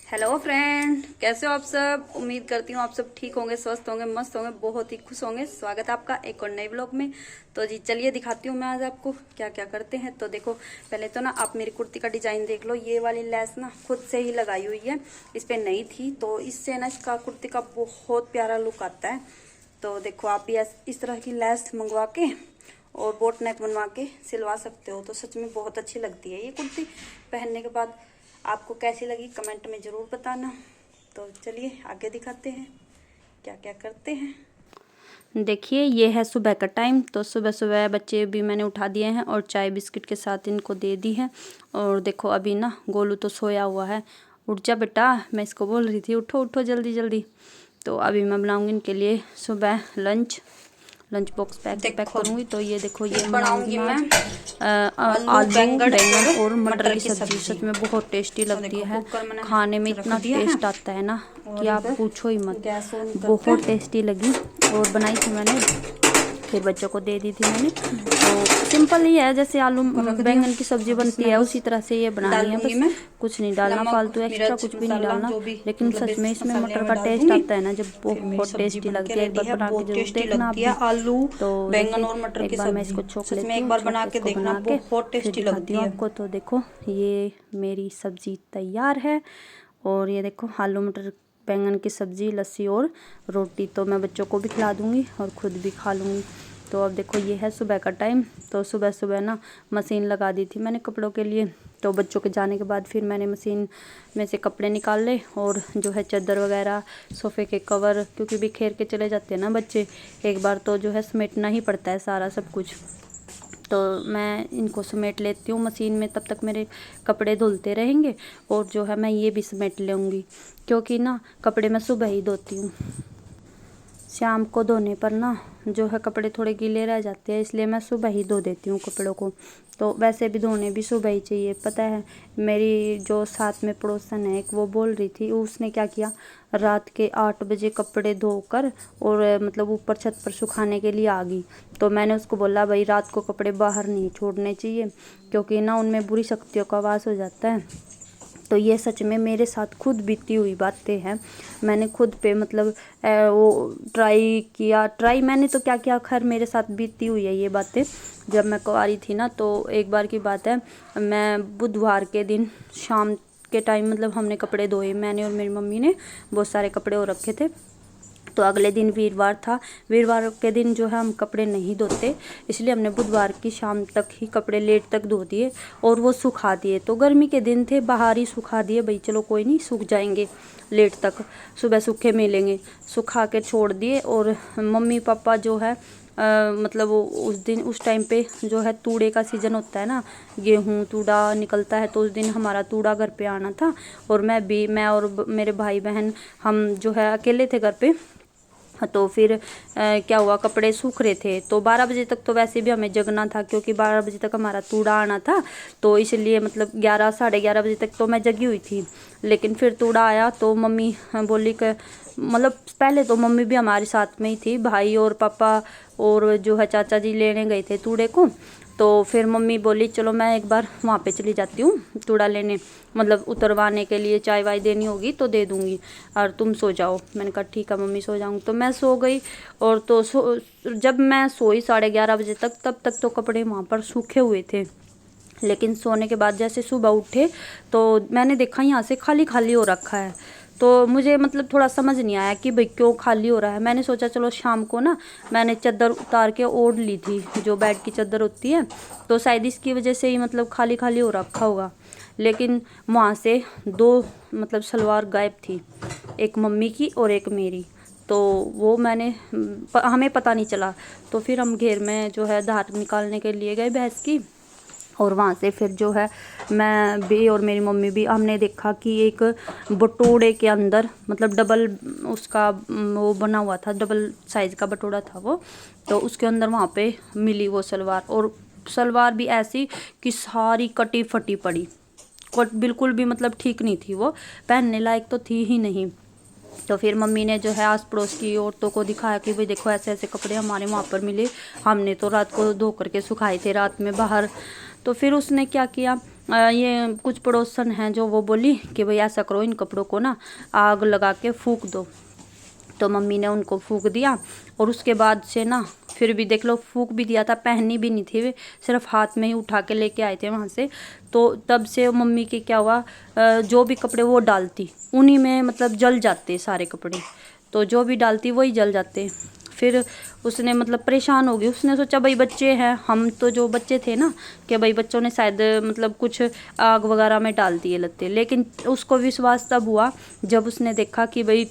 Hello friend, कैसे हो आप सब। उम्मीद करती हूँ आप सब ठीक होंगे, स्वस्थ होंगे, मस्त होंगे, बहुत ही खुश होंगे। स्वागत है आपका एक और नए ब्लॉग में। तो जी चलिए दिखाती हूँ मैं आज आपको क्या क्या करते हैं। तो देखो, पहले तो ना आप मेरी कुर्ती का डिजाइन देख लो। ये वाली लेस ना खुद से ही लगाई हुई है, इस पे नई थी, तो इससे ना इसका कुर्ती का बहुत प्यारा लुक आता है। तो देखो, आप भी इस तरह की लेस मंगवा के और बोट नेक बनवा के सिलवा सकते हो। तो सच में बहुत अच्छी लगती है ये कुर्ती पहनने के बाद। आपको कैसी लगी कमेंट में ज़रूर बताना। तो चलिए आगे दिखाते हैं क्या क्या करते हैं। देखिए, ये है सुबह का टाइम। तो सुबह सुबह बच्चे भी मैंने उठा दिए हैं और चाय बिस्किट के साथ इनको दे दी है। और देखो, अभी ना गोलू तो सोया हुआ है। उठ जा बेटा, मैं इसको बोल रही थी उठो उठो जल्दी जल्दी। तो अभी मैं बनाऊंगी इनके लिए सुबह लंच बॉक्स पैक करूंगी। तो ये देखो, ये बनाऊंगी मैं आलू बैंगन और मटर की सब्जी। सच में बहुत टेस्टी लगती है, खाने में इतना टेस्ट आता है ना कि आप पूछो ही मत। बहुत टेस्टी लगी और बनाई थी मैंने, फिर बच्चों को दे दी थी मैंने। तो सिंपल ही है, जैसे आलू बैंगन की सब्जी बनती है उसी तरह से ये बनानी है। बस कुछ नहीं डालना फालतू, एक्स्ट्रा कुछ भी नहीं डालना। लेकिन सच में इसमें मटर का टेस्ट आता है ना जब, बहुत टेस्टी लगती है। एक बार बना के जरूर देखना आप भी। आलू बैंगन और मटर की सब्जी, एक बार मैं इसको छोक लेती हूँ, एक बार बना के देखना, बहुत टेस्टी लगती है आपको। तो देखो, ये मेरी सब्जी तैयार है। और ये देखो, आलू मटर बैंगन की सब्जी, लस्सी और रोटी। तो मैं बच्चों को भी खिला दूंगी और खुद भी खा लूँगी। तो अब देखो, ये है सुबह का टाइम। तो सुबह सुबह ना मशीन लगा दी थी मैंने कपड़ों के लिए। तो बच्चों के जाने के बाद फिर मैंने मशीन में से कपड़े निकाल ले और जो है चादर वगैरह, सोफ़े के कवर, क्योंकि बिखेर के चले जाते हैं ना बच्चे, एक बार तो जो है समेटना ही पड़ता है सारा सब कुछ। तो मैं इनको समेट लेती हूँ मशीन में, तब तक मेरे कपड़े धुलते रहेंगे। और जो है मैं ये भी समेट लूँगी, क्योंकि ना कपड़े मैं सुबह ही धोती हूँ। शाम को धोने पर ना जो है कपड़े थोड़े गीले रह जाते हैं, इसलिए मैं सुबह ही धो देती हूँ कपड़ों को। तो वैसे भी धोने भी सुबह ही चाहिए। पता है, मेरी जो साथ में पड़ोसन है एक, वो बोल रही थी, उसने क्या किया, रात के 8 बजे कपड़े धोकर और मतलब ऊपर छत पर सुखाने के लिए आ गई। तो मैंने उसको बोला, भाई रात को कपड़े बाहर नहीं छोड़ने चाहिए, क्योंकि ना उनमें बुरी शक्तियों का वास हो जाता है। तो ये सच में मेरे साथ खुद बीती हुई बातें हैं। मैंने खुद पे मतलब वो ट्राई मैंने तो क्या किया, खैर मेरे साथ बीती हुई है ये बातें। जब मैं कुंवारी थी ना, तो एक बार की बात है, मैं बुधवार के दिन शाम के टाइम मतलब हमने कपड़े धोए, मैंने और मेरी मम्मी ने बहुत सारे कपड़े हो रखे थे। तो अगले दिन वीरवार था। वीरवार के दिन जो है हम कपड़े नहीं धोते, इसलिए हमने बुधवार की शाम तक ही कपड़े लेट तक धो दिए और वो सुखा दिए। तो गर्मी के दिन थे, बाहर ही सुखा दिए, भाई चलो कोई नहीं, सूख जाएंगे लेट तक, सुबह सूखे मिलेंगे, सुखा के छोड़ दिए। और मम्मी पापा जो है मतलब उस दिन, उस टाइम पे जो है तूड़े का सीज़न होता है ना, गेहूँ तूड़ा निकलता है, तो उस दिन हमारा तूड़ा घर पे आना था। और मैं और मेरे भाई बहन हम जो है अकेले थे घर पे। तो फिर क्या हुआ, कपड़े सूख रहे थे। तो 12 बजे तक तो वैसे भी हमें जगना था, क्योंकि 12 बजे तक हमारा तूड़ा आना था। तो इसलिए मतलब 11 साढ़े 11 बजे तक तो मैं जगी हुई थी। लेकिन फिर तूड़ा आया तो मम्मी बोली कि मतलब पहले तो मम्मी भी हमारे साथ में ही थी, भाई और पापा और जो है चाचा जी लेने गए थे तूड़े को। तो फिर मम्मी बोली, चलो मैं एक बार वहाँ पे चली जाती हूँ तूड़ा लेने, मतलब उतरवाने के लिए, चाय वाय देनी होगी तो दे दूँगी और तुम सो जाओ। मैंने कहा ठीक है मम्मी, सो जाऊँगी। तो मैं सो गई। और तो जब मैं सोई 11:30 बजे तक, तब तक तो कपड़े वहाँ पर सूखे हुए थे। लेकिन सोने के बाद जैसे सुबह उठे तो मैंने देखा यहाँ से खाली खाली हो रखा है। तो मुझे मतलब थोड़ा समझ नहीं आया कि भाई क्यों खाली हो रहा है। मैंने सोचा चलो शाम को ना मैंने चादर उतार के ओढ़ ली थी, जो बेड की चादर होती है, तो शायद इसकी वजह से ही मतलब खाली खाली हो रखा होगा। लेकिन वहाँ से 2 मतलब सलवार गायब थी, एक मम्मी की और एक मेरी। तो वो हमें पता नहीं चला। तो फिर हम घेर में जो है धार निकालने के लिए गए भैंस की। और वहाँ से फिर जो है मैं भी और मेरी मम्मी भी, हमने देखा कि एक बटोड़े के अंदर मतलब डबल उसका वो बना हुआ था, डबल साइज़ का बटोड़ा था वो। तो उसके अंदर वहाँ पे मिली वो सलवार, और सलवार भी ऐसी कि सारी कटी फटी पड़ी, बिल्कुल भी मतलब ठीक नहीं थी, वो पहनने लायक तो थी ही नहीं। तो फिर मम्मी ने जो है आस पड़ोस की औरतों को दिखाया कि भाई देखो ऐसे ऐसे कपड़े हमारे वहाँ पर मिले, हमने तो रात को धो करके सुखाए थे रात में बाहर। तो फिर उसने क्या किया, ये कुछ पड़ोसन हैं जो वो बोली कि भाई ऐसा करो, इन कपड़ों को ना आग लगा के फूंक दो। तो मम्मी ने उनको फूंक दिया और उसके बाद से ना फिर भी देख लो, फूंक भी दिया था, पहनी भी नहीं थी वे, सिर्फ हाथ में ही उठा के लेके आए थे वहाँ से। तो तब से मम्मी के क्या हुआ, जो भी कपड़े वो डालती उन्हीं में मतलब जल जाते सारे कपड़े, तो जो भी डालती वही जल जाते। फिर उसने मतलब परेशान हो गई, उसने सोचा भाई बच्चे हैं हम, तो जो बच्चे थे ना कि भाई बच्चों ने शायद मतलब कुछ आग वगैरह में डाल दिए लत्ते। लेकिन उसको विश्वास तब हुआ जब उसने देखा कि भाई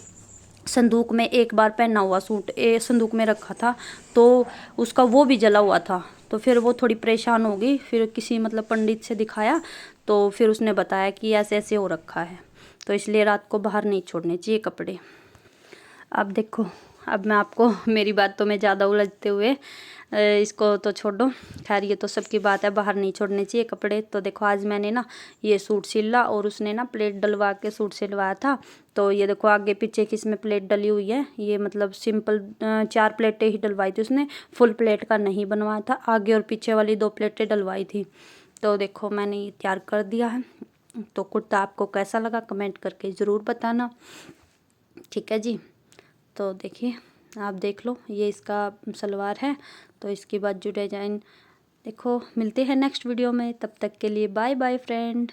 संदूक में एक बार पहना हुआ सूट संदूक में रखा था, तो उसका वो भी जला हुआ था। तो फिर वो थोड़ी परेशान हो गई, फिर किसी मतलब पंडित से दिखाया, तो फिर उसने बताया कि ऐसे ऐसे हो रखा है, तो इसलिए रात को बाहर नहीं छोड़ने चाहिए कपड़े। अब देखो, अब मैं आपको मेरी बातों में ज़्यादा उलझते हुए इसको तो छोड़ो, खैर ये तो सबकी बात है, बाहर नहीं छोड़ने चाहिए कपड़े। तो देखो आज मैंने ना ये सूट सिला और उसने ना प्लेट डलवा के सूट सिलवाया था। तो ये देखो आगे पीछे की इसमें प्लेट डली हुई है, ये मतलब सिंपल 4 प्लेटें ही डलवाई थी उसने, फुल प्लेट का नहीं बनवाया था, आगे और पीछे वाली 2 प्लेटें डलवाई थी। तो देखो मैंने ये तैयार कर दिया है। तो कुर्ता आपको कैसा लगा कमेंट करके ज़रूर बताना, ठीक है जी। तो देखिए आप देख लो, ये इसका सलवार है, तो इसके बाद जो डिजाइन देखो। मिलते हैं नेक्स्ट वीडियो में, तब तक के लिए बाय बाय फ्रेंड।